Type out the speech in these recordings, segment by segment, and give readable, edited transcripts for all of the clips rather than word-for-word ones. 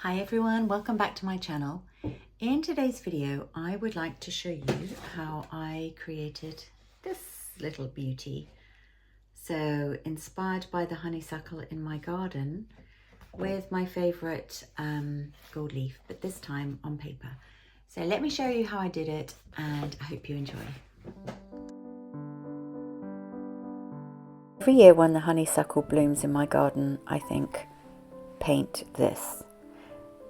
Hi everyone, welcome back to my channel. In today's video, I would like to show you how I created this little beauty. So inspired by the honeysuckle in my garden with my favorite gold leaf, but this time on paper. So let me show you how I did it and I hope you enjoy. Every year when the honeysuckle blooms in my garden, I think, paint this.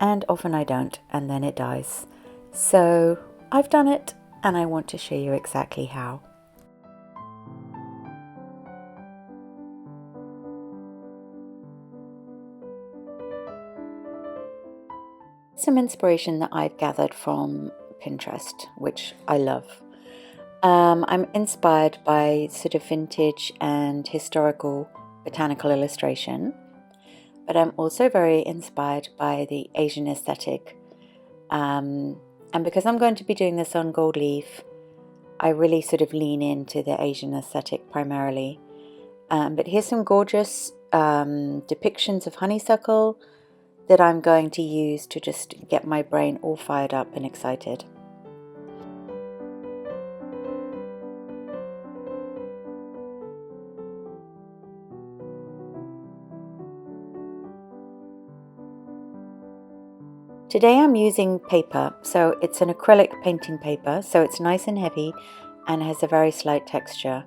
And often I don't, and then it dies. So I've done it and I want to show you exactly how. Some inspiration that I've gathered from Pinterest, which I love. I'm inspired by sort of vintage and historical botanical illustration, but I'm also very inspired by the Asian aesthetic. And because I'm going to be doing this on gold leaf, I really sort of lean into the Asian aesthetic primarily. But here's some gorgeous depictions of honeysuckle that I'm going to use to just get my brain all fired up and excited. Today I'm using paper, so it's an acrylic painting paper, so it's nice and heavy and has a very slight texture.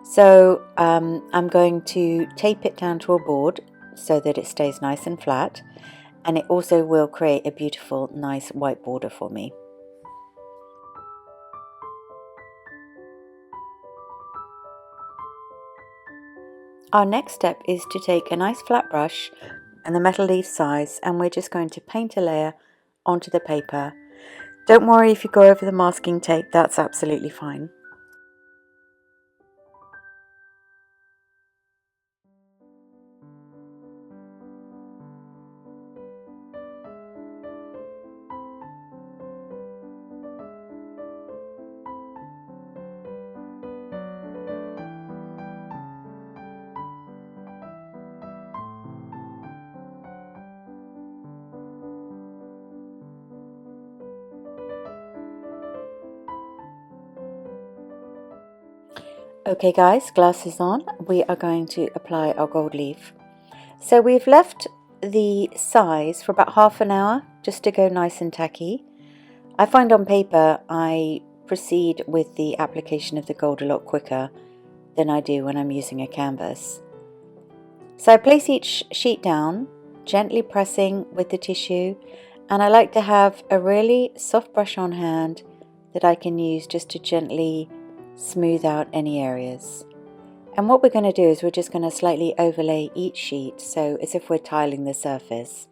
So I'm going to tape it down to a board so that it stays nice and flat, and it also will create a beautiful, nice white border for me. Our next step is to take a nice flat brush and the metal leaf size, and we're just going to paint a layer onto the paper. Don't worry if you go over the masking tape, that's absolutely fine. Okay guys, glasses on, we are going to apply our gold leaf. So we've left the size for about half an hour just to go nice and tacky. I find on paper I proceed with the application of the gold a lot quicker than I do when I'm using a canvas. So I place each sheet down, gently pressing with the tissue, and I like to have a really soft brush on hand that I can use just to gently smooth out any areas. And what we're going to do is we're just going to slightly overlay each sheet, so as if we're tiling the surface.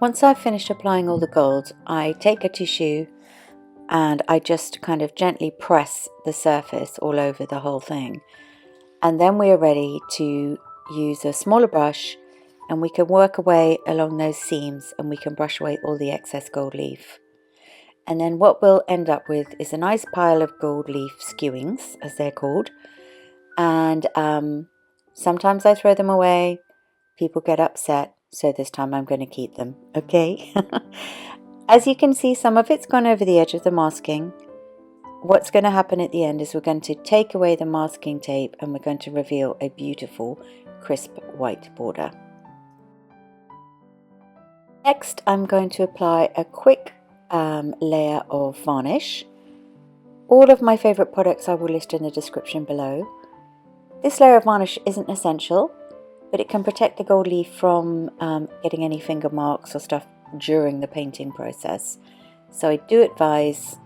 Once I've finished applying all the gold, I take a tissue and I just kind of gently press the surface all over the whole thing. And then we are ready to use a smaller brush and we can work away along those seams and we can brush away all the excess gold leaf. And then what we'll end up with is a nice pile of gold leaf skewings, as they're called. And sometimes I throw them away, people get upset, so this time I'm going to keep them, okay? As you can see, some of it's gone over the edge of the masking. What's going to happen at the end is we're going to take away the masking tape and we're going to reveal a beautiful crisp white border. Next, I'm going to apply a quick layer of varnish. All of my favorite products I will list in the description below. This layer of varnish isn't essential, but it can protect the gold leaf from getting any finger marks or stuff during the painting process. So I do advise,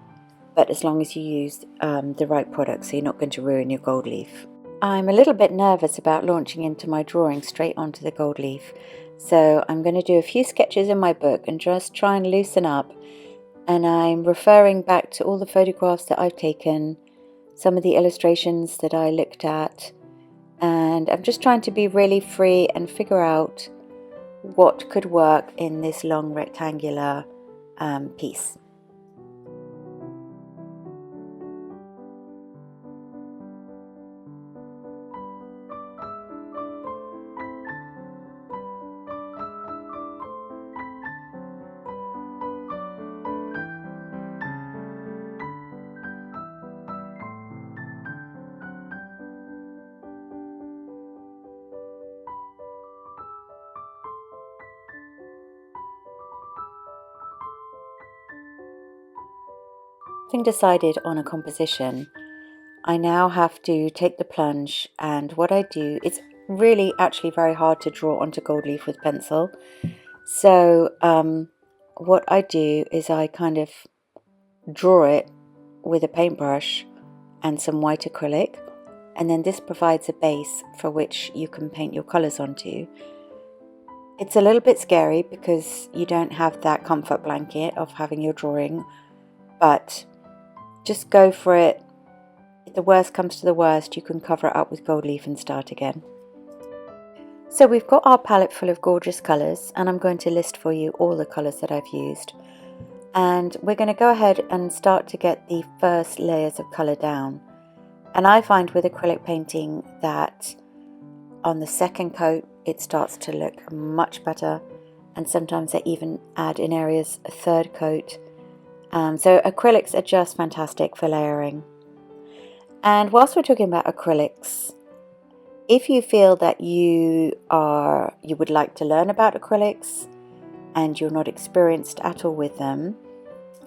but as long as you use the right product, so you're not going to ruin your gold leaf. I'm a little bit nervous about launching into my drawing straight onto the gold leaf, so I'm going to do a few sketches in my book and just try and loosen up, and I'm referring back to all the photographs that I've taken, some of the illustrations that I looked at, and I'm just trying to be really free and figure out what could work in this long rectangular piece. Having decided on a composition, I now have to take the plunge, and what I do, it's really actually very hard to draw onto gold leaf with pencil. So what I do is I kind of draw it with a paintbrush and some white acrylic, and then this provides a base for which you can paint your colours onto. It's a little bit scary because you don't have that comfort blanket of having your drawing, but just go for it. If the worst comes to the worst, you can cover it up with gold leaf and start again. So we've got our palette full of gorgeous colours, and I'm going to list for you all the colours that I've used. And we're going to go ahead and start to get the first layers of colour down. And I find with acrylic painting that on the second coat it starts to look much better, and sometimes I even add in areas a third coat. So acrylics are just fantastic for layering. And whilst we're talking about acrylics, if you feel that you would like to learn about acrylics and you're not experienced at all with them,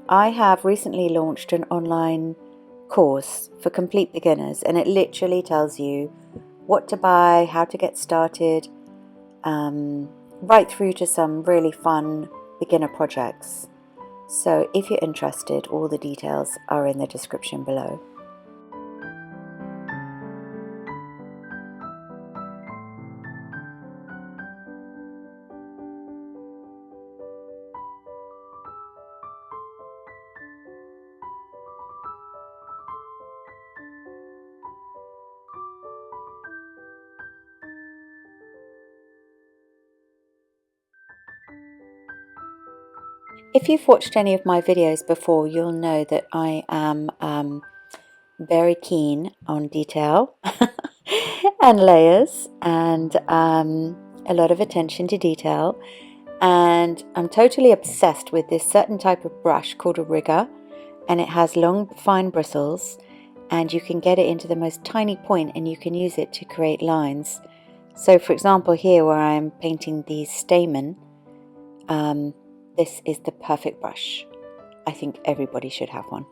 I have recently launched an online course for complete beginners, and it literally tells you what to buy, how to get started, right through to some really fun beginner projects. So if you're interested, all the details are in the description below. If you've watched any of my videos before, you'll know that I am very keen on detail and layers, and a lot of attention to detail. And I'm totally obsessed with this certain type of brush called a rigger, and it has long fine bristles, and you can get it into the most tiny point and you can use it to create lines. So for example, here where I'm painting these stamen, this is the perfect brush. I think everybody should have one.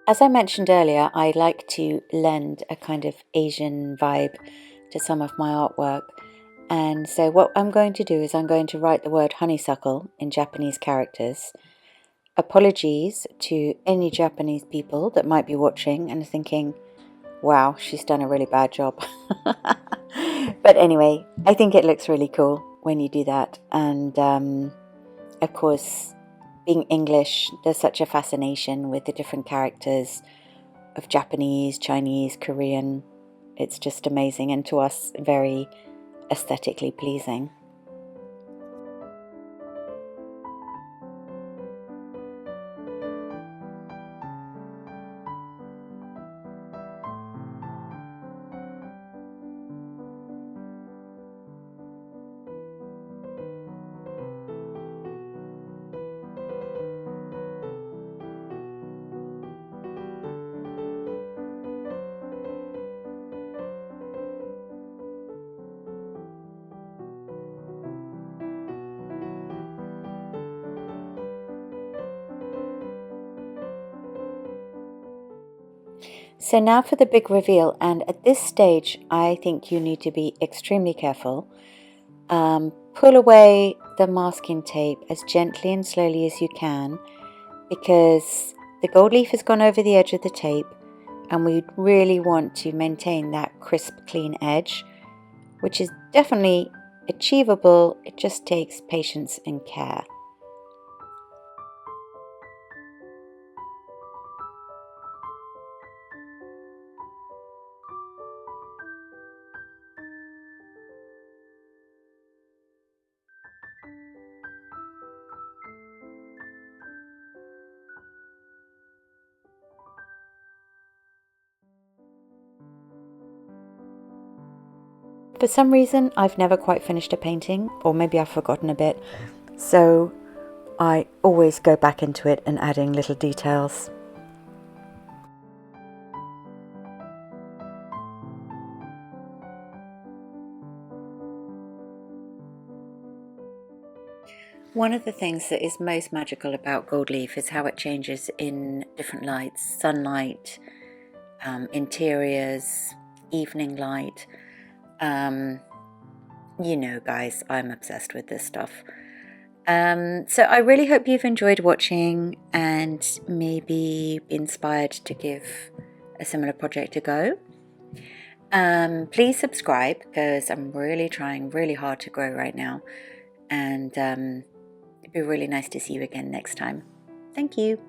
As I mentioned earlier, I like to lend a kind of Asian vibe to some of my artwork. And so what I'm going to do is I'm going to write the word honeysuckle in Japanese characters. Apologies to any Japanese people that might be watching and thinking, wow, she's done a really bad job. But anyway, I think it looks really cool when you do that. And of course, being English, there's such a fascination with the different characters of Japanese, Chinese, Korean. It's just amazing, and to us, very aesthetically pleasing. So now for the big reveal, and at this stage I think you need to be extremely careful. Pull away the masking tape as gently and slowly as you can, because the gold leaf has gone over the edge of the tape and we really want to maintain that crisp, clean edge, which is definitely achievable. It just takes patience and care. For some reason, I've never quite finished a painting, or maybe I've forgotten a bit, so I always go back into it and adding little details. One of the things that is most magical about gold leaf is how it changes in different lights: sunlight, interiors, evening light. You know, guys, I'm obsessed with this stuff. So I really hope you've enjoyed watching and maybe inspired to give a similar project a go. Please subscribe, because I'm really trying really hard to grow right now, and it'd be really nice to see you again next time. Thank you.